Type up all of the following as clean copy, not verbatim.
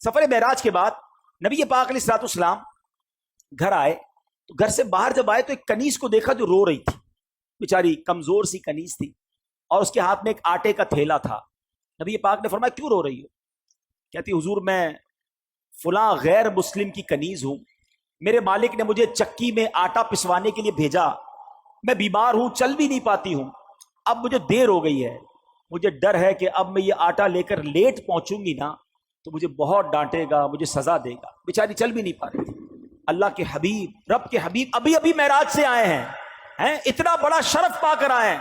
سفر معراج کے بعد نبی پاک علیہ الصلوۃ والسلام گھر آئے تو گھر سے باہر جب آئے تو ایک کنیز کو دیکھا جو رو رہی تھی، بیچاری کمزور سی کنیز تھی اور اس کے ہاتھ میں ایک آٹے کا تھیلا تھا۔ نبی پاک نے فرمایا کیوں رو رہی ہو؟ کہتی حضور میں فلاں غیر مسلم کی کنیز ہوں، میرے مالک نے مجھے چکی میں آٹا پسوانے کے لیے بھیجا، میں بیمار ہوں، چل بھی نہیں پاتی ہوں، اب مجھے دیر ہو گئی ہے، مجھے ڈر ہے کہ اب میں یہ آٹا لے کر لیٹ پہنچوں گی نا تو مجھے بہت ڈانٹے گا، مجھے سزا دے گا۔ بیچاری چل بھی نہیں پا رہی تھی۔ اللہ کے حبیب، رب کے حبیب ابھی ابھی معراج سے آئے ہیں، اتنا بڑا شرف پا کر آئے ہیں،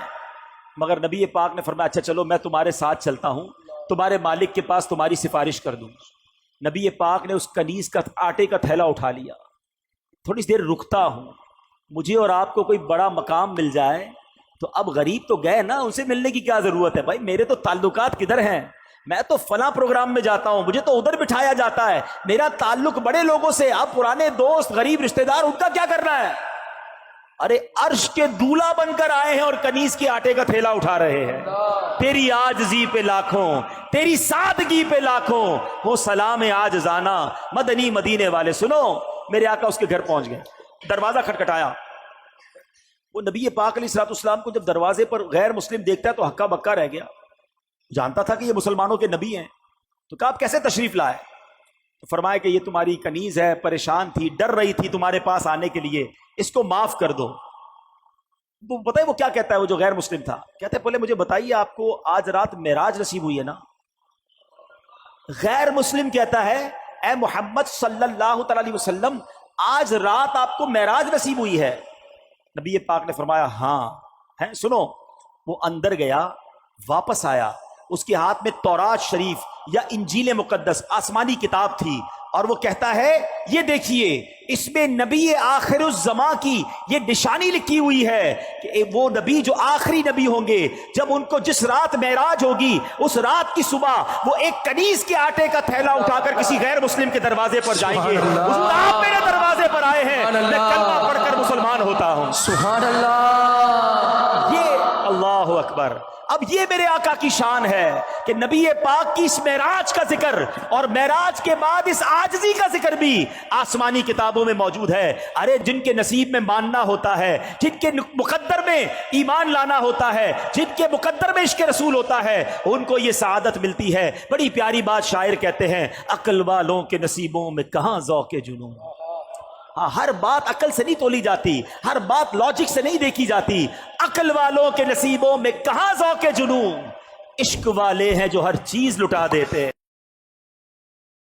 مگر نبی پاک نے فرمایا اچھا چلو میں تمہارے ساتھ چلتا ہوں، تمہارے مالک کے پاس تمہاری سفارش کر دوں۔ نبی پاک نے اس کنیز کا آٹے کا تھیلا اٹھا لیا، تھوڑی دیر رکتا ہوں، مجھے اور آپ کو کوئی بڑا مقام مل جائے تو اب غریب تو گئے نا، ان سے ملنے کی کیا ضرورت ہے؟ بھائی میرے تو تعلقات کدھر ہیں، میں تو فلاں پروگرام میں جاتا ہوں، مجھے تو ادھر بٹھایا جاتا ہے، میرا تعلق بڑے لوگوں سے، اب پرانے دوست غریب رشتہ دار ان کا کیا کرنا ہے؟ ارے عرش کے دولہ بن کر آئے ہیں اور کنیز کے آٹے کا تھیلا اٹھا رہے ہیں۔ تیری عاجزی پہ لاکھوں، تیری سادگی پہ لاکھوں، وہ سلام عاجزانہ مدنی مدینے والے۔ سنو، میرے آقا اس کے گھر پہنچ گئے، دروازہ کھٹکھٹایا۔ وہ نبی پاک علیہ الصلوۃ والسلام کو جب دروازے پر غیر مسلم دیکھتا ہے تو ہکا بکا رہ گیا، جانتا تھا کہ یہ مسلمانوں کے نبی ہیں، تو کہا آپ کیسے تشریف لائے؟ تو فرمایا کہ یہ تمہاری کنیز ہے، پریشان تھی، ڈر رہی تھی تمہارے پاس آنے کے لیے، اس کو معاف کر دو۔ تو پتہ ہے وہ کیا کہتا ہے، وہ جو غیر مسلم تھا کہتا ہے پہلے مجھے بتائیے آپ کو آج رات معراج نصیب ہوئی ہے نا؟ غیر مسلم کہتا ہے اے محمد صلی اللہ تعالی علیہ وسلم آج رات آپ کو معراج نصیب ہوئی ہے؟ نبی پاک نے فرمایا ہاں ہے۔ سنو، وہ اندر گیا، واپس آیا، اس کے ہاتھ میں تورات شریف یا انجیل مقدس آسمانی کتاب تھی، اور وہ کہتا ہے یہ دیکھیے اس میں نبی آخر الزمان کی یہ نشانی لکھی ہوئی ہے کہ وہ نبی جو آخری نبی ہوں گے، جب ان کو جس رات معراج ہوگی اس رات کی صبح وہ ایک کنیز کے آٹے کا تھیلا اٹھا کر کسی غیر مسلم کے دروازے پر جائیں گے۔ حضور آپ میرے دروازے پر آئے ہیں، میں کلمہ پڑھ کر مسلمان ہوتا ہوں۔ سبحان اللہ، یہ اللہ اکبر۔ اب یہ میرے آقا کی شان ہے کہ نبی پاک کی اس معراج کا ذکر اور معراج کے بعد اس عاجزی کا ذکر بھی آسمانی کتابوں میں موجود ہے۔ ارے جن کے نصیب میں ماننا ہوتا ہے، جن کے مقدر میں ایمان لانا ہوتا ہے، جن کے مقدر میں عشق رسول ہوتا ہے، ان کو یہ سعادت ملتی ہے۔ بڑی پیاری بات شاعر کہتے ہیں، عقل والوں کے نصیبوں میں کہاں ذوق جنون۔ ہاں، ہر بات عقل سے نہیں تولی جاتی، ہر بات لاجک سے نہیں دیکھی جاتی۔ عقل والوں کے نصیبوں میں کہاں ذوق جنون، عشق والے ہیں جو ہر چیز لٹا دیتے۔